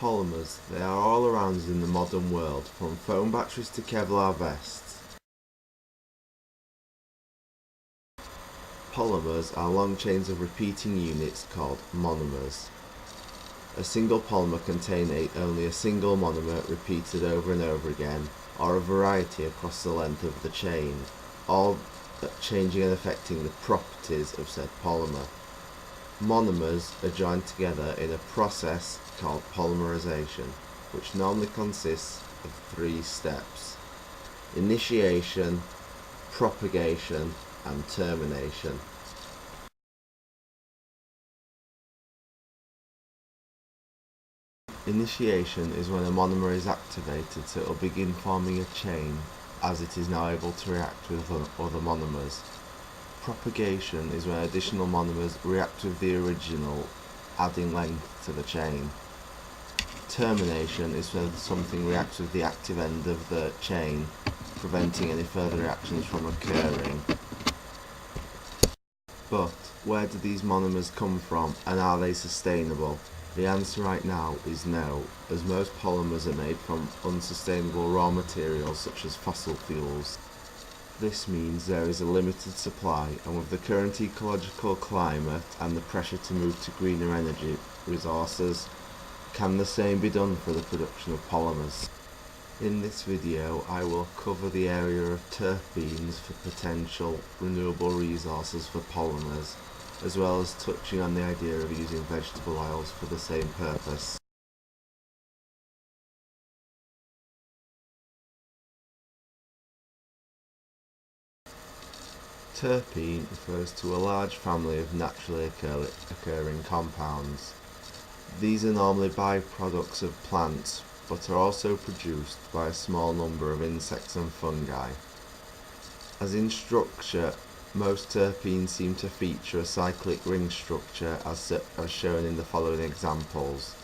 Polymers, they are all around us in the modern world, from foam batteries to Kevlar vests. Polymers are long chains of repeating units called monomers. A single polymer containing only a single monomer repeated over and over again, or a variety across the length of the chain, all changing and affecting the properties of said polymer. Monomers are joined together in a process called polymerization, which normally consists of 3 steps: initiation, propagation, and termination. Initiation is when a monomer is activated, so it will begin forming a chain as it is now able to react with other monomers. Propagation is when additional monomers react with the original, adding length to the chain. Termination is when something reacts with the active end of the chain, preventing any further reactions from occurring. But where do these monomers come from, and are they sustainable? The answer right now is no, as most polymers are made from unsustainable raw materials such as fossil fuels. This means there is a limited supply, and with the current ecological climate and the pressure to move to greener energy resources, can the same be done for the production of polymers? In this video I will cover the area of terpenes for potential renewable resources for polymers, as well as touching on the idea of using vegetable oils for the same purpose. Terpene refers to a large family of naturally occurring compounds. These are normally byproducts of plants, but are also produced by a small number of insects and fungi. As in structure, most terpenes seem to feature a cyclic ring structure as shown in the following examples,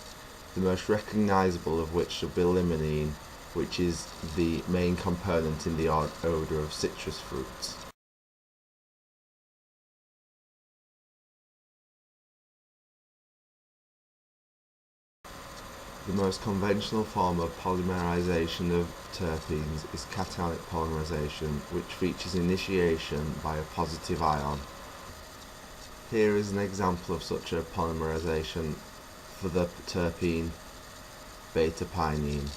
the most recognisable of which should be limonene, which is the main component in the odour of citrus fruits. The most conventional form of polymerization of terpenes is cationic polymerization, which features initiation by a positive ion. Here is an example of such a polymerization for the terpene beta-pinene.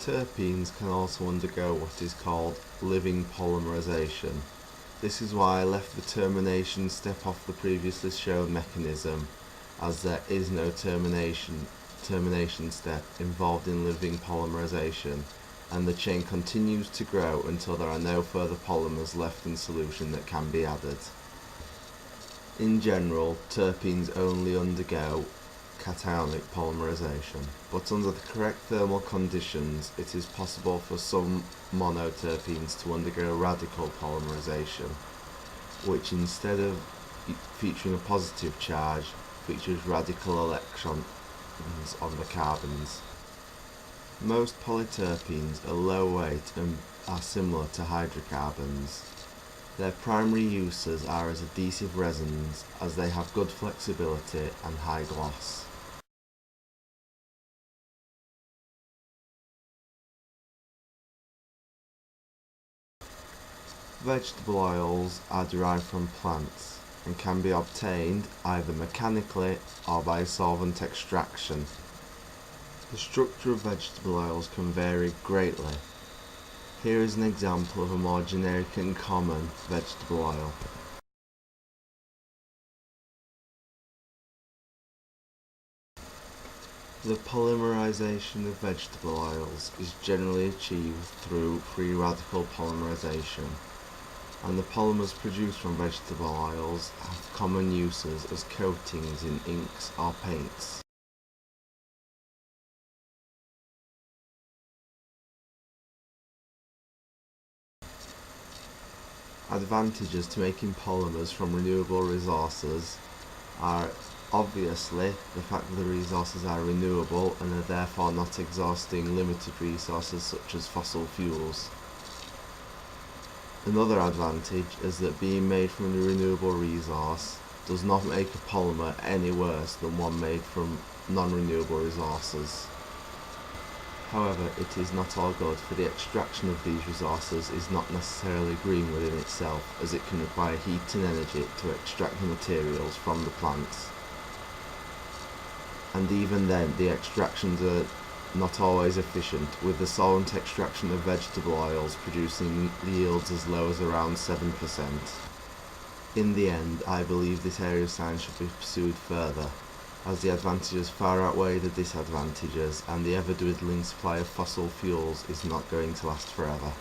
Terpenes can also undergo what is called living polymerization. This is why I left the termination step off the previously shown mechanism, as there is no termination step involved in living polymerization, and the chain continues to grow until there are no further polymers left in solution that can be added. In general, terpenes only undergo cationic polymerization, but under the correct thermal conditions it is possible for some monoterpenes to undergo radical polymerization, which instead of featuring a positive charge features radical electrons on the carbons. Most polyterpenes are low weight and are similar to hydrocarbons. Their primary uses are as adhesive resins, as they have good flexibility and high gloss. Vegetable oils are derived from plants and can be obtained either mechanically or by solvent extraction. The structure of vegetable oils can vary greatly. Here is an example of a more generic and common vegetable oil. The polymerization of vegetable oils is generally achieved through free radical polymerization, and the polymers produced from vegetable oils have common uses as coatings in inks or paints. Advantages to making polymers from renewable resources are obviously the fact that the resources are renewable and are therefore not exhausting limited resources such as fossil fuels. Another advantage is that being made from a renewable resource does not make a polymer any worse than one made from non-renewable resources. However, it is not all good, for the extraction of these resources is not necessarily green within itself, as it can require heat and energy to extract the materials from the plants. And even then, the extractions are not always efficient, with the solvent extraction of vegetable oils producing yields as low as around 7%. In the end, I believe this area of science should be pursued further, as the advantages far outweigh the disadvantages, and the ever-dwindling supply of fossil fuels is not going to last forever.